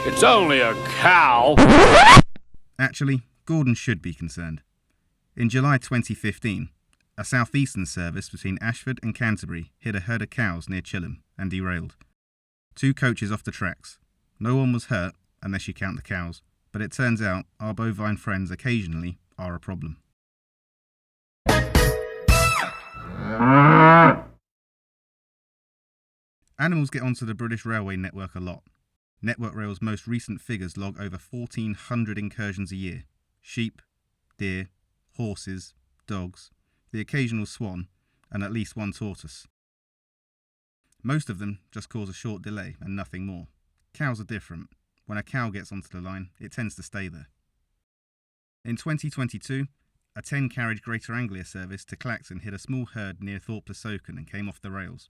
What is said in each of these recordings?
It's only a cow. Actually, Gordon should be concerned. In July 2015, a Southeastern service between Ashford and Canterbury hit a herd of cows near Chilham and derailed. 2 coaches off the tracks. No one was hurt, unless you count the cows, but it turns out our bovine friends occasionally are a problem. Animals get onto the British railway network a lot. Network Rail's most recent figures log over 1,400 incursions a year. Sheep, deer, horses, dogs, the occasional swan, and at least 1 tortoise. Most of them just cause a short delay and nothing more. Cows are different. When a cow gets onto the line, it tends to stay there. In 2022, a 10-carriage Greater Anglia service to Clacton hit a small herd near Thorpe-le-Soken and came off the rails.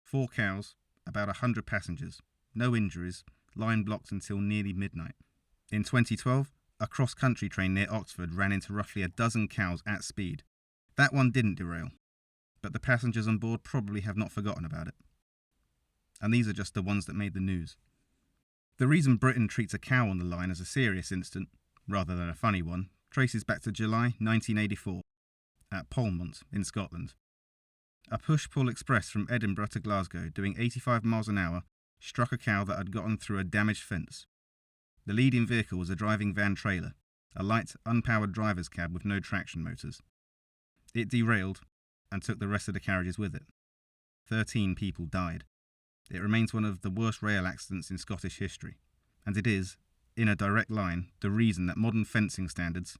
4 cows, about 100 passengers, no injuries, line blocked until nearly midnight. In 2012, a cross-country train near Oxford ran into roughly a dozen cows at speed. That one didn't derail, but the passengers on board probably have not forgotten about it. And these are just the ones that made the news. The reason Britain treats a cow on the line as a serious incident, rather than a funny one, traces back to July 1984 at Polmont in Scotland. A push-pull express from Edinburgh to Glasgow doing 85 miles an hour struck a cow that had gotten through a damaged fence. The leading vehicle was a driving van trailer, a light, unpowered driver's cab with no traction motors. It derailed and took the rest of the carriages with it. 13 people died. It remains one of the worst rail accidents in Scottish history, and it is, in a direct line, the reason that modern fencing standards,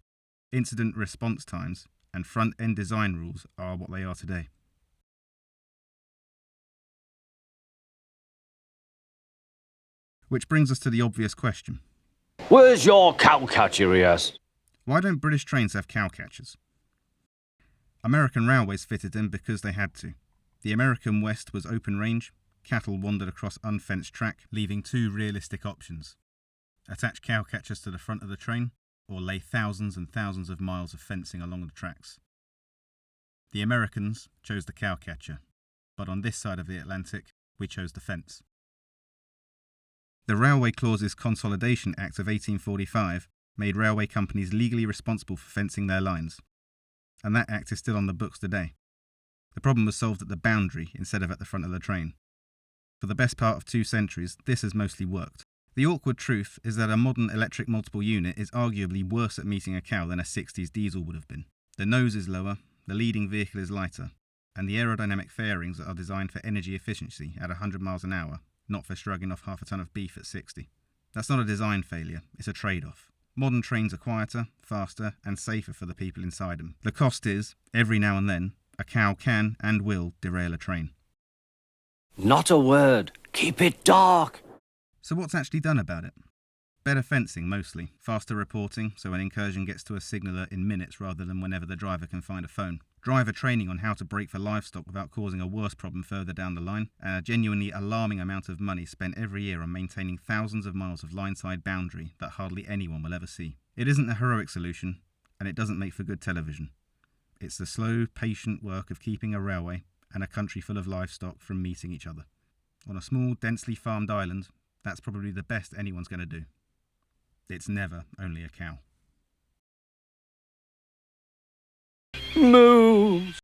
incident response times, and front-end design rules are what they are today. Which brings us to the obvious question. Where's your cowcatcher ears? Why don't British trains have cowcatchers? American railways fitted them because they had to. The American West was open range, cattle wandered across unfenced track, leaving 2 realistic options. Attach cowcatchers to the front of the train, or lay thousands and thousands of miles of fencing along the tracks. The Americans chose the cowcatcher, but on this side of the Atlantic, we chose the fence. The Railway Clauses Consolidation Act of 1845 made railway companies legally responsible for fencing their lines, and that act is still on the books today. The problem was solved at the boundary instead of at the front of the train. For the best part of 2 centuries, this has mostly worked. The awkward truth is that a modern electric multiple unit is arguably worse at meeting a cow than a 60s diesel would have been. The nose is lower, the leading vehicle is lighter, and the aerodynamic fairings are designed for energy efficiency at 100 miles an hour, not for shrugging off half a ton of beef at 60. That's not a design failure, it's a trade-off. Modern trains are quieter, faster, and safer for the people inside them. The cost is, every now and then, a cow can and will derail a train. Not a word. Keep it dark. So what's actually done about it? Better fencing, mostly. Faster reporting, so an incursion gets to a signaller in minutes rather than whenever the driver can find a phone. Driver training on how to brake for livestock without causing a worse problem further down the line, and a genuinely alarming amount of money spent every year on maintaining thousands of miles of lineside boundary that hardly anyone will ever see. It isn't a heroic solution, and it doesn't make for good television. It's the slow, patient work of keeping a railway and a country full of livestock from meeting each other. On a small, densely farmed island, that's probably the best anyone's going to do. It's never only a cow. Moo.